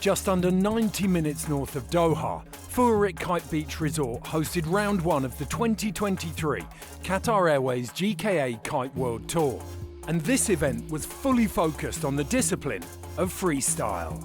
Just under 90 minutes north of Doha, Fuwairit Kite Beach Resort hosted round one of the 2023 Qatar Airways GKA Kite World Tour. And this event was fully focused on the discipline of freestyle.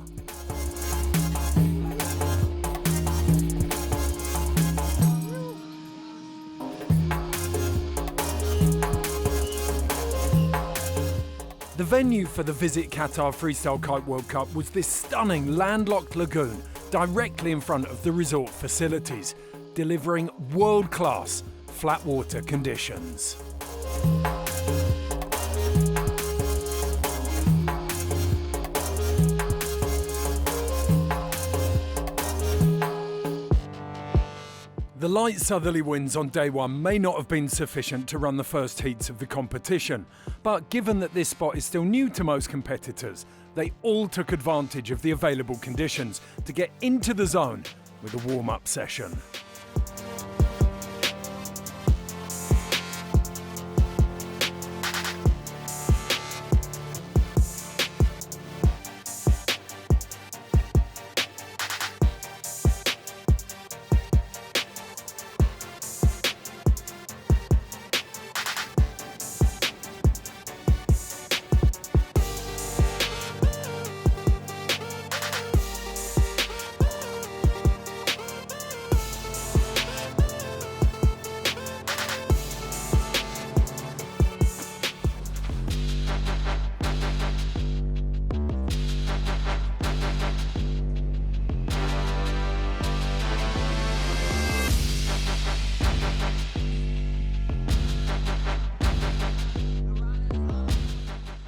The venue for the Visit Qatar Freestyle-Kite World Cup was this stunning landlocked lagoon directly in front of the resort facilities, delivering world-class flat water conditions. The light southerly winds on day one may not have been sufficient to run the first heats of the competition, but given that this spot is still new to most competitors, they all took advantage of the available conditions to get into the zone with a warm-up session.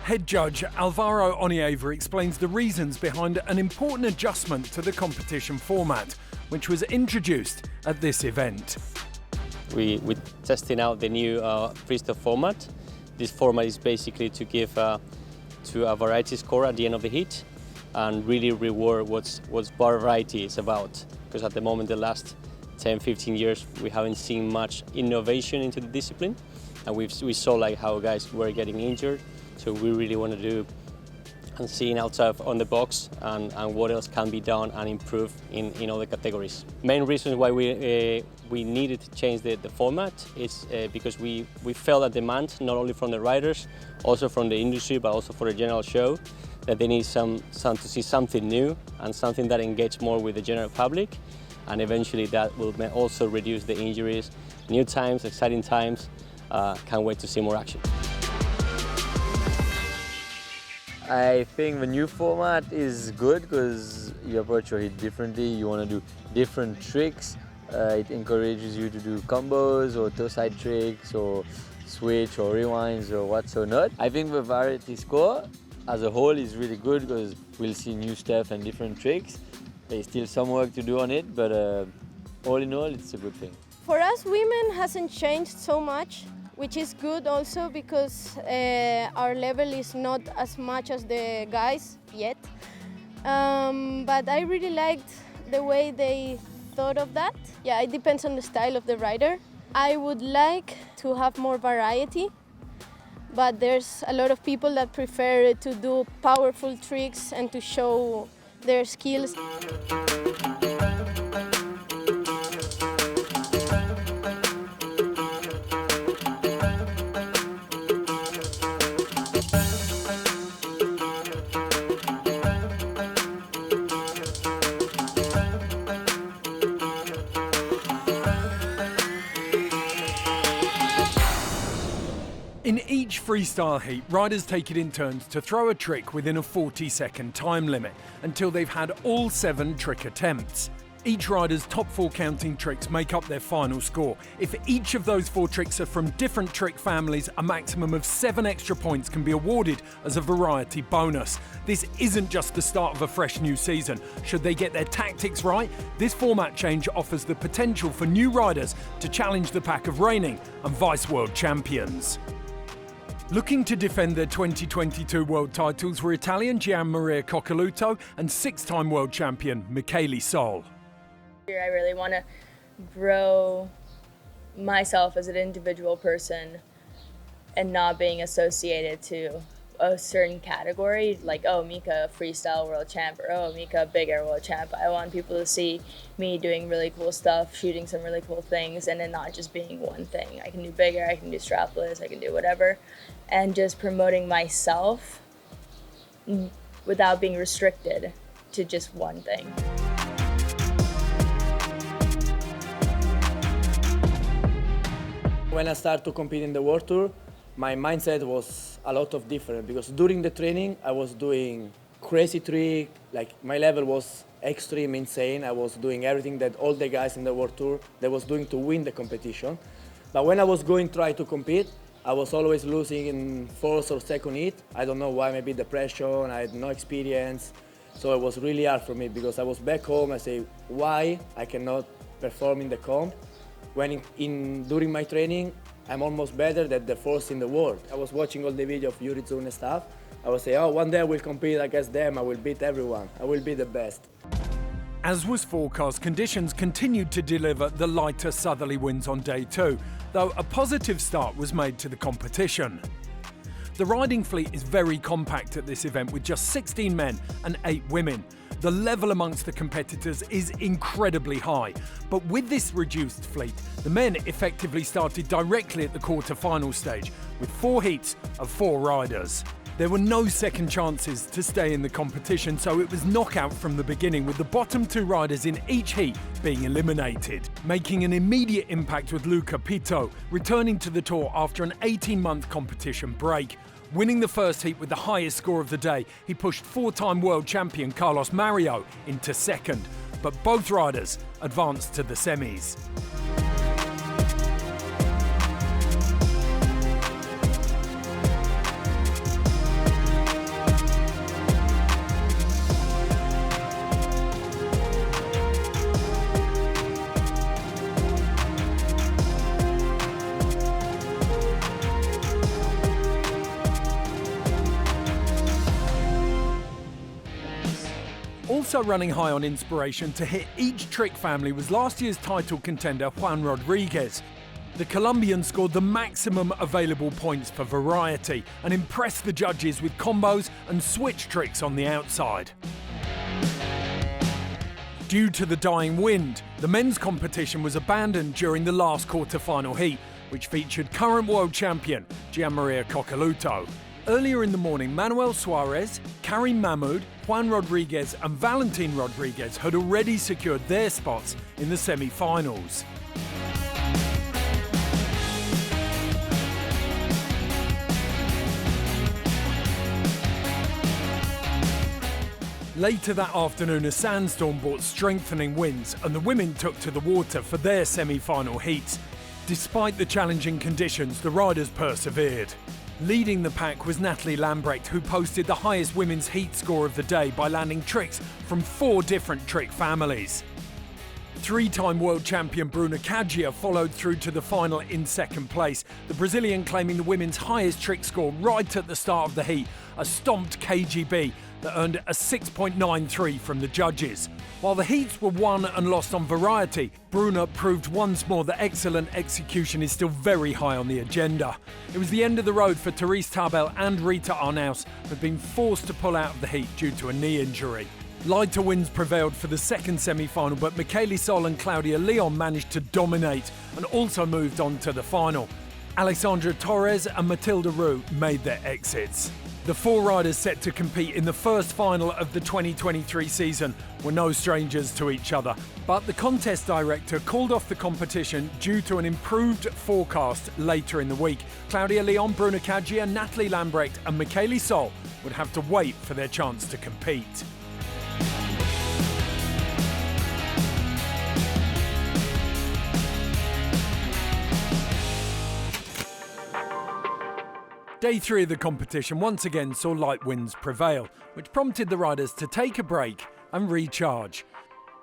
Head judge Alvaro Onieva explains the reasons behind an important adjustment to the competition format, which was introduced at this event. We're testing out the new freestyle format. This format is basically to give to a variety score at the end of the heat and really reward what's variety is about. Because at the moment, the last 10-15 years, we haven't seen much innovation into the discipline, and we saw like how guys were getting injured. So we really want to do and seeing outside on the box and what else can be done and improve in all the categories. Main reasons why we needed to change the format is because we felt a demand not only from the riders, also from the industry, but also for the general show, that they need to see something new and something that engages more with the general public, and eventually that will also reduce the injuries. New times, exciting times. Can't wait to see more action. I think the new format is good because you approach your hit differently, you want to do different tricks. It encourages you to do combos or toe side tricks or switch or rewinds or what so not. I think the variety score as a whole is really good because we'll see new stuff and different tricks. There's still some work to do on it, but all in all, it's a good thing. For us, women hasn't changed so much, which is good also because our level is not as much as the guys yet. But I really liked the way they thought of that. Yeah, it depends on the style of the rider. I would like to have more variety, but there's a lot of people that prefer to do powerful tricks and to show their skills. In each freestyle heat, riders take it in turns to throw a trick within a 40-second time limit until they've had all 7 trick attempts. Each rider's top 4 counting tricks make up their final score. If each of those 4 tricks are from different trick families, a maximum of 7 extra points can be awarded as a variety bonus. This isn't just the start of a fresh new season. Should they get their tactics right, this format change offers the potential for new riders to challenge the pack of reigning and vice world champions. Looking to defend their 2022 world titles were Italian Gianmaria Coccaluto and 6-time world champion Michele Sol. I really want to grow myself as an individual person and not being associated to a certain category, like, oh, Mika freestyle world champ, or oh, Mika big air world champ. I want people to see me doing really cool stuff, shooting some really cool things, and then not just being one thing. I can do big air, I can do strapless, I can do whatever, and just promoting myself without being restricted to just one thing. When I started to compete in the World Tour, my mindset was a lot of different, because during the training I was doing crazy trick, like my level was extreme, insane. I was doing everything that all the guys in the World Tour they was doing to win the competition. But when I was going try to compete, I was always losing in first or second heat. I don't know why, maybe depression, I had no experience. So it was really hard for me, because I was back home, I say, why I cannot perform in the comp? When during my training, I'm almost better than the first in the world. I was watching all the video of Yuri Zun and stuff. I would say, oh, one day I will compete against them, I will beat everyone, I will be the best. As was forecast, conditions continued to deliver the lighter southerly winds on day 2, though a positive start was made to the competition. The riding fleet is very compact at this event, with just 16 men and 8 women. The level amongst the competitors is incredibly high, but with this reduced fleet, the men effectively started directly at the quarter-final stage, with 4 heats of 4 riders. There were no second chances to stay in the competition, so it was knockout from the beginning, with the bottom 2 riders in each heat being eliminated. Making an immediate impact with Luca Pito, returning to the tour after an 18-month competition break. Winning the first heat with the highest score of the day, he pushed 4-time world champion Carlos Mario into second, but both riders advanced to the semis. Also running high on inspiration to hit each trick family was last year's title contender Juan Rodriguez. The Colombian scored the maximum available points for variety and impressed the judges with combos and switch tricks on the outside. Due to the dying wind, the men's competition was abandoned during the last quarter-final heat, which featured current world champion Gianmaria Coccaluto. Earlier in the morning, Manuel Suarez, Karim Mahmoud, Juan Rodriguez and Valentin Rodriguez had already secured their spots in the semi-finals. Later that afternoon, a sandstorm brought strengthening winds and the women took to the water for their semi-final heats. Despite the challenging conditions, the riders persevered. Leading the pack was Natalie Lambrecht, who posted the highest women's heat score of the day by landing tricks from 4 different trick families. 3-time world champion Bruna Kaggia followed through to the final in second place, the Brazilian claiming the women's highest trick score right at the start of the heat, a stomped KGB that earned a 6.93 from the judges. While the heats were won and lost on variety, Bruna proved once more that excellent execution is still very high on the agenda. It was the end of the road for Therese Tabel and Rita Arnaus, who had been forced to pull out of the heat due to a knee injury. Lighter winds prevailed for the second semi-final, but Michele Sol and Claudia Leon managed to dominate and also moved on to the final. Alexandra Torres and Matilda Roux made their exits. The 4 riders set to compete in the first final of the 2023 season were no strangers to each other, but the contest director called off the competition due to an improved forecast later in the week. Claudia Leon, Bruna Kaggia, Natalie Lambrecht and Michele Sol would have to wait for their chance to compete. Day 3 of the competition once again saw light winds prevail, which prompted the riders to take a break and recharge.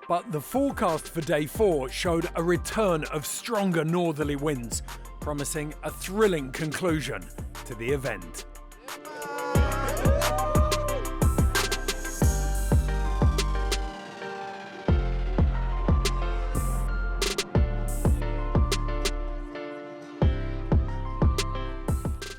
But the forecast for day 4 showed a return of stronger northerly winds, promising a thrilling conclusion to the event.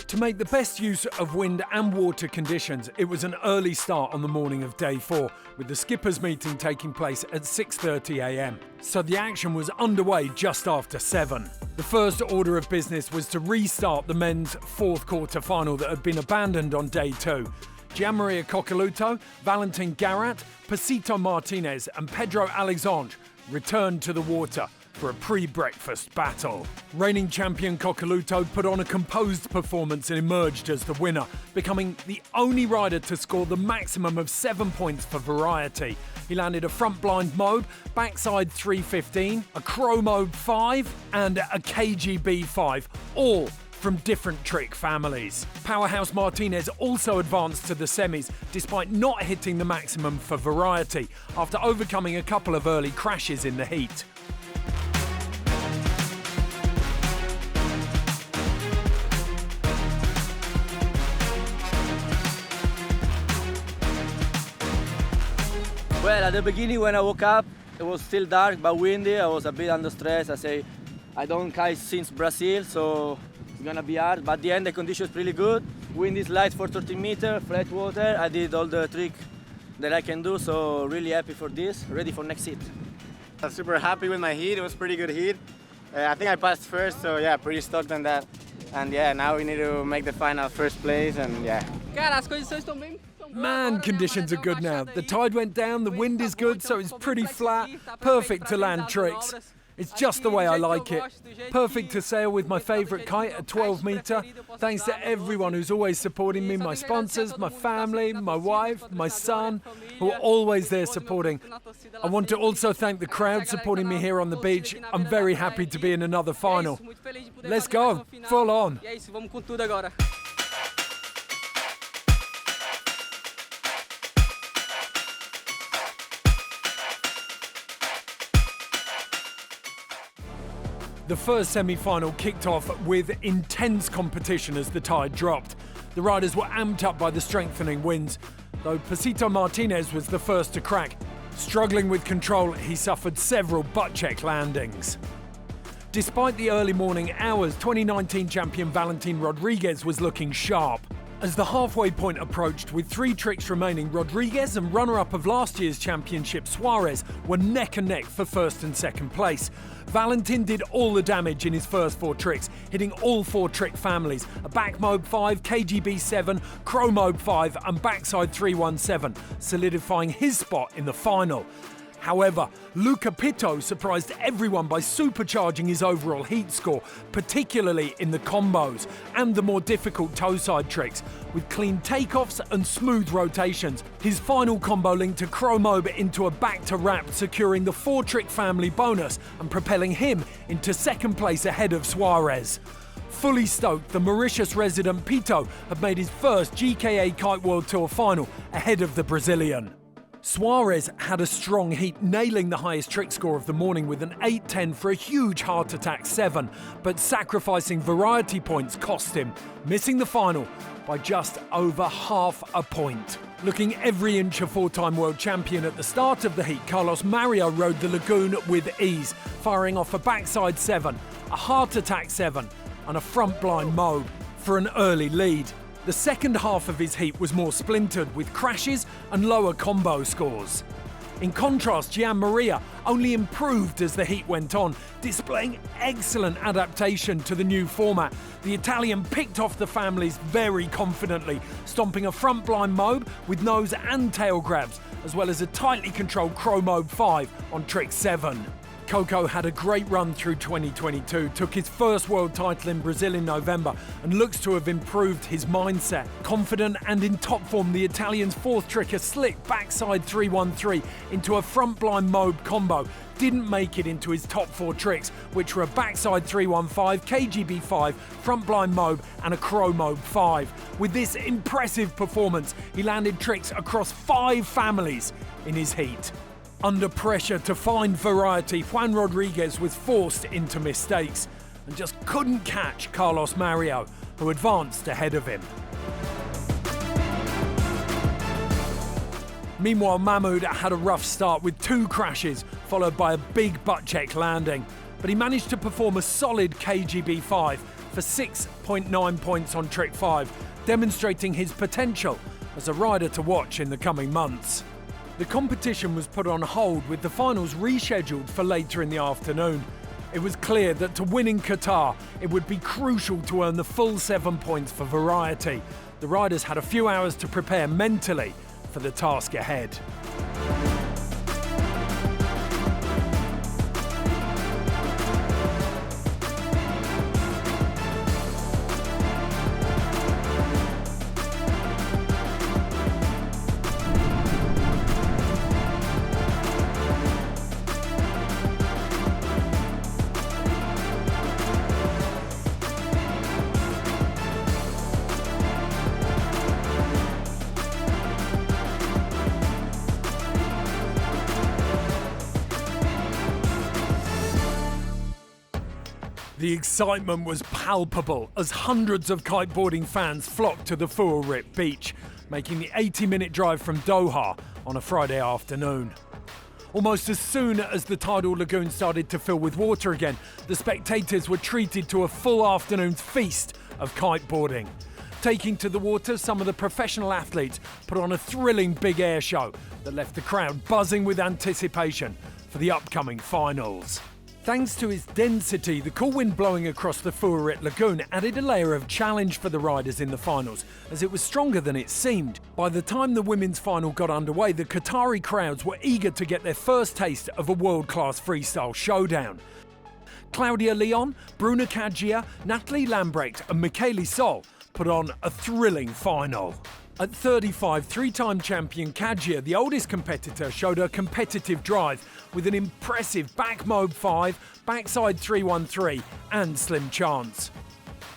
To make the best use of wind and water conditions, it was an early start on the morning of day 4, with the skippers meeting taking place at 6:30 a.m. So the action was underway just after 7. The first order of business was to restart the men's 4th quarter final that had been abandoned on day 2. Gianmaria Coccoluto, Valentin Garat, Pasito Martinez and Pedro Alexandre returned to the water for a pre-breakfast battle. Reigning champion Coccoluto put on a composed performance and emerged as the winner, becoming the only rider to score the maximum of 7 points for variety. He landed a front blind mobe, backside 315, a crow mobe 5 and a KGB 5, all from different trick families. Powerhouse Martinez also advanced to the semis despite not hitting the maximum for variety after overcoming a couple of early crashes in the heat. Well, at the beginning when I woke up, it was still dark but windy. I was a bit under stress. I say, I don't kite since Brazil, so it's gonna be hard. But at the end, the condition is really good. Wind is light for 13 meters, flat water. I did all the trick that I can do, so really happy for this. Ready for next heat. I'm super happy with my heat. It was pretty good heat. I think I passed first, so yeah, pretty stoked on that. And yeah, now we need to make the final first place, and yeah. Man, conditions are good now. The tide went down, the wind is good, so it's pretty flat. Perfect to land tricks. It's just the way I like it. Perfect to sail with my favourite kite, a 12 metre. Thanks to everyone who's always supporting me, my sponsors, my family, my wife, my son, who are always there supporting. I want to also thank the crowd supporting me here on the beach. I'm very happy to be in another final. Let's go, full on. The first semi-final kicked off with intense competition as the tide dropped. The riders were amped up by the strengthening winds, though Pasito Martinez was the first to crack. Struggling with control, he suffered several butt-check landings. Despite the early morning hours, 2019 champion Valentin Rodriguez was looking sharp. As the halfway point approached with 3 tricks remaining, Rodriguez and runner-up of last year's championship Suarez were neck and neck for first and second place. Valentin did all the damage in his first 4 tricks, hitting all 4 trick families, a back mobe 5, KGB 7, crow mobe 5 and backside 317, solidifying his spot in the final. However, Luca Pitto surprised everyone by supercharging his overall heat score, particularly in the combos and the more difficult toe-side tricks, with clean takeoffs and smooth rotations. His final combo linked a crow mobe into a back-to-wrap, securing the 4-trick family bonus and propelling him into second place ahead of Suarez. Fully stoked, the Mauritius resident Pitto had made his first GKA Kite World Tour final ahead of the Brazilian. Suarez had a strong heat, nailing the highest trick score of the morning with an 8-10 for a huge heart attack 7, but sacrificing variety points cost him, missing the final by just over half a point. Looking every inch a 4-time world champion at the start of the heat, Carlos Mario rode the lagoon with ease, firing off a backside 7, a heart attack 7 and a front blind mobe for an early lead. The second half of his heat was more splintered, with crashes and lower combo scores. In contrast, Gianmaria only improved as the heat went on, displaying excellent adaptation to the new format. The Italian picked off the families very confidently, stomping a front blind mobe with nose and tail grabs, as well as a tightly controlled crow mobe 5 on trick 7. Coco had a great run through 2022, took his first world title in Brazil in November and looks to have improved his mindset. Confident and in top form, the Italian's 4th trick, a slick backside 313 into a front blind mobe combo, didn't make it into his top 4 tricks, which were a backside 315, KGB 5, front blind mobe and a crow mobe 5. With this impressive performance, he landed tricks across 5 families in his heat. Under pressure to find variety, Juan Rodriguez was forced into mistakes and just couldn't catch Carlos Mario, who advanced ahead of him. Meanwhile, Mahmoud had a rough start with 2 crashes, followed by a big butt check landing, but he managed to perform a solid KGB 5, for 6.9 points on trick 5, demonstrating his potential as a rider to watch in the coming months. The competition was put on hold with the finals rescheduled for later in the afternoon. It was clear that to win in Qatar, it would be crucial to earn the full 7 points for variety. The riders had a few hours to prepare mentally for the task ahead. The excitement was palpable as hundreds of kiteboarding fans flocked to the Fuwairit Beach, making the 80-minute drive from Doha on a Friday afternoon. Almost as soon as the tidal lagoon started to fill with water again, the spectators were treated to a full afternoon's feast of kiteboarding. Taking to the water, some of the professional athletes put on a thrilling big air show that left the crowd buzzing with anticipation for the upcoming finals. Thanks to its density, the cool wind blowing across the Fuwairit Lagoon added a layer of challenge for the riders in the finals, as it was stronger than it seemed. By the time the women's final got underway, the Qatari crowds were eager to get their first taste of a world-class freestyle showdown. Claudia Leon, Bruna Kaggia, Natalie Lambrecht and Michaeli Sol put on a thrilling final. At 35, three-time champion Kaggia, the oldest competitor, showed her competitive drive with an impressive back mobe 5, backside 313 and slim chance.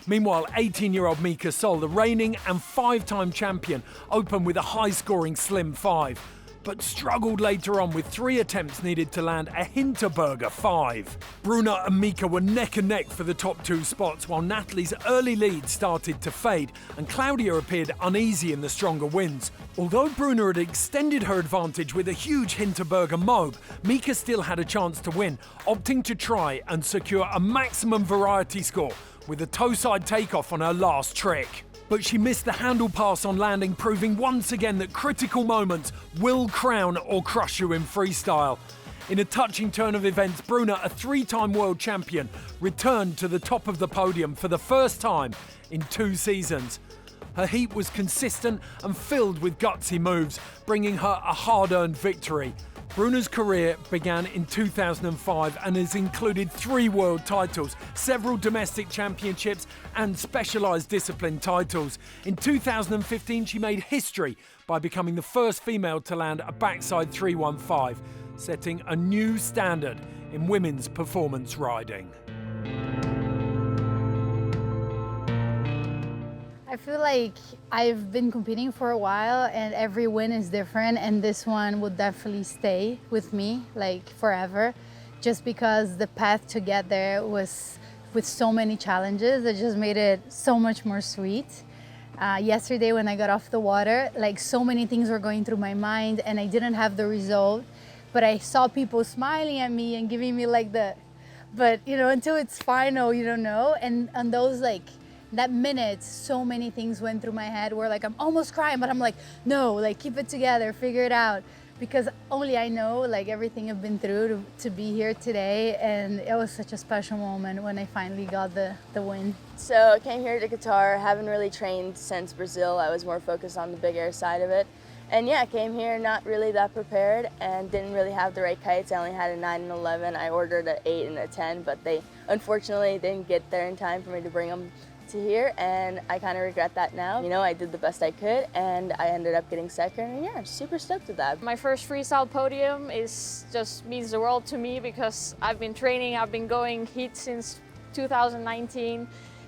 Meanwhile, 18-year-old Mika Sol, the reigning and 5-time champion, opened with a high-scoring slim 5, but struggled later on with 3 attempts needed to land a Hinterberger 5. Bruna and Mika were neck and neck for the top 2 spots, while Natalie's early lead started to fade and Claudia appeared uneasy in the stronger winds. Although Bruna had extended her advantage with a huge Hinterberger mobe, Mika still had a chance to win, opting to try and secure a maximum variety score with a toe-side takeoff on her last trick. But she missed the handle pass on landing, proving once again that critical moments will crown or crush you in freestyle. In a touching turn of events, Bruna, a 3-time world champion, returned to the top of the podium for the first time in 2 seasons. Her heat was consistent and filled with gutsy moves, bringing her a hard-earned victory. Bruna's career began in 2005 and has included 3 world titles, several domestic championships and specialised discipline titles. In 2015 she made history by becoming the first female to land a backside 315, setting a new standard in women's performance riding. I feel like I've been competing for a while and every win is different, and this one will definitely stay with me like forever, just because the path to get there was with so many challenges that just made it so much more sweet. Yesterday when I got off the water, like so many things were going through my mind and I didn't have the result, but I saw people smiling at me and giving me like but you know, until it's final, you don't know. And on those that minute, so many things went through my head where like I'm almost crying, but I'm like, no, like keep it together, figure it out. Because only I know like everything I've been through to be here today, and it was such a special moment when I finally got the win. So I came here to Qatar, haven't really trained since Brazil. I was more focused on the big air side of it. And yeah, came here not really that prepared and didn't really have the right kites. I only had a 9 and 11. I ordered an 8 and a 10, but they unfortunately didn't get there in time for me to bring them to here, and I kind of regret that now. You know, I did the best I could and I ended up getting second, and yeah, I'm super stoked with that. My first freestyle podium just means the world to me because I've been training, I've been going heat since 2019,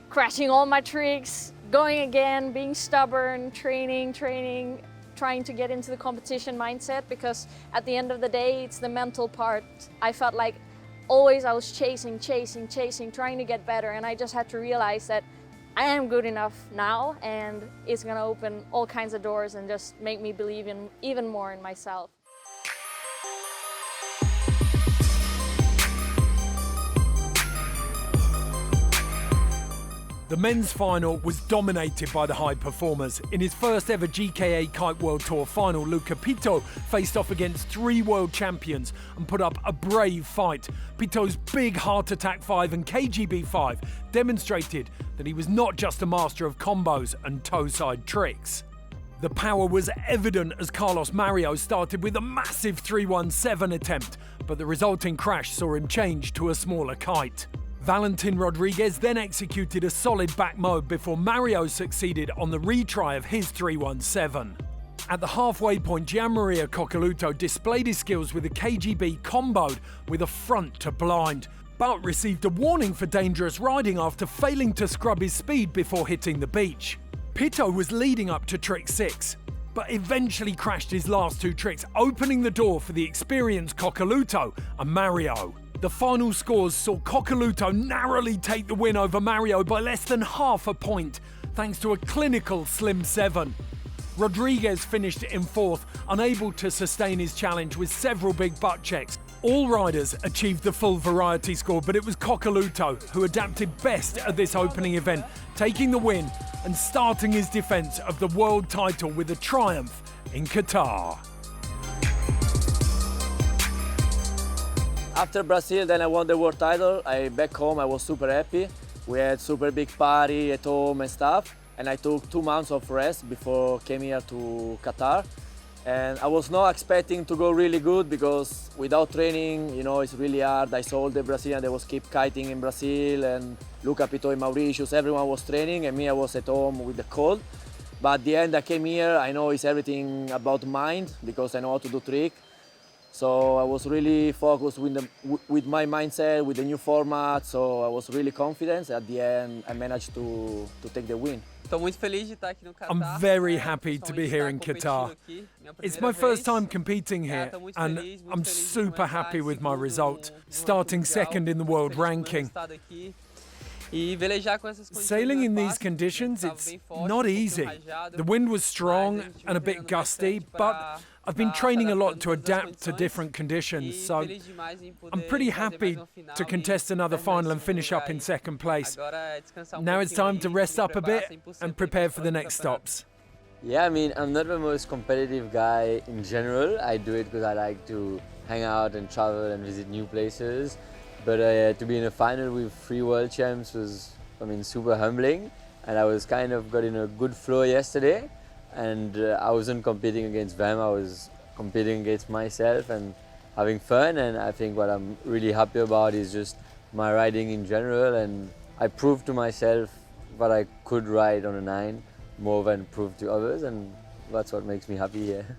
crashing all my tricks, going again, being stubborn, training, trying to get into the competition mindset, because at the end of the day, it's the mental part. I felt like always I was chasing, trying to get better, and I just had to realize that I am good enough now, and it's gonna open all kinds of doors and just make me believe in even more in myself. The men's final was dominated by the high performers. In his first ever GKA Kite World Tour final, Luca Pito faced off against 3 world champions and put up a brave fight. Pito's big Heart Attack 5 and KGB 5 demonstrated that he was not just a master of combos and toe-side tricks. The power was evident as Carlos Mario started with a massive 317 attempt, but the resulting crash saw him change to a smaller kite. Valentin Rodriguez then executed a solid back mode before Mario succeeded on the retry of his 317. At the halfway point, Gianmaria Coccoluto displayed his skills with a KGB comboed with a front to blind, but received a warning for dangerous riding after failing to scrub his speed before hitting the beach. Pito was leading up to trick 6, but eventually crashed his last 2 tricks, opening the door for the experienced Coccoluto and Mario. The final scores saw Coccoluto narrowly take the win over Mario by less than half a point, thanks to a clinical slim 7. Rodriguez finished in 4th, unable to sustain his challenge with several big butt checks. All riders achieved the full variety score, but it was Coccoluto who adapted best at this opening event, taking the win and starting his defence of the world title with a triumph in Qatar. After Brazil, then I won the world title. Back home, I was super happy. We had super big party at home and stuff. And I took 2 months of rest before came here to Qatar. And I was not expecting to go really good because without training, you know, it's really hard. I saw all the Brazilians, they was keep kiting in Brazil, and Luca Pito in Mauritius, everyone was training, and me, I was at home with the cold. But at the end, I came here, I know it's everything about mind because I know how to do trick. So I was really focused with my mindset, with the new format, so I was really confident. At the end, I managed to take the win. I'm very happy to be here in Qatar. It's my first time competing here, and I'm super happy with my result, starting 2nd in the world ranking. Sailing in these conditions, it's not easy. The wind was strong and a bit gusty, but I've been training a lot to adapt to different conditions, so I'm pretty happy to contest another final and finish up in 2nd place. Now it's time to rest up a bit and prepare for the next stops. Yeah, I mean, I'm not the most competitive guy in general. I do it because I like to hang out and travel and visit new places. But to be in a final with 3 world champs was, I mean, super humbling. And I was kind of got in a good flow yesterday. And I wasn't competing against them, I was competing against myself and having fun. And I think what I'm really happy about is just my riding in general. And I proved to myself that I could ride on a 9 more than proved to others. And that's what makes me happy here.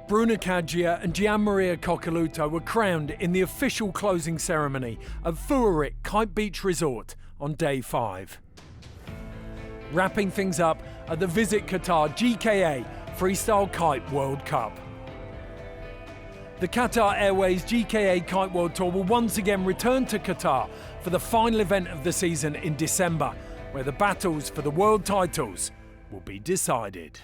Bruno Caggia and Gianmaria Coccoluto were crowned in the official closing ceremony of Fuwairit Kite Beach Resort on day 5. Wrapping things up at the Visit Qatar GKA Freestyle-Kite World Cup. The Qatar Airways GKA Kite World Tour will once again return to Qatar for the final event of the season in December, where the battles for the world titles will be decided.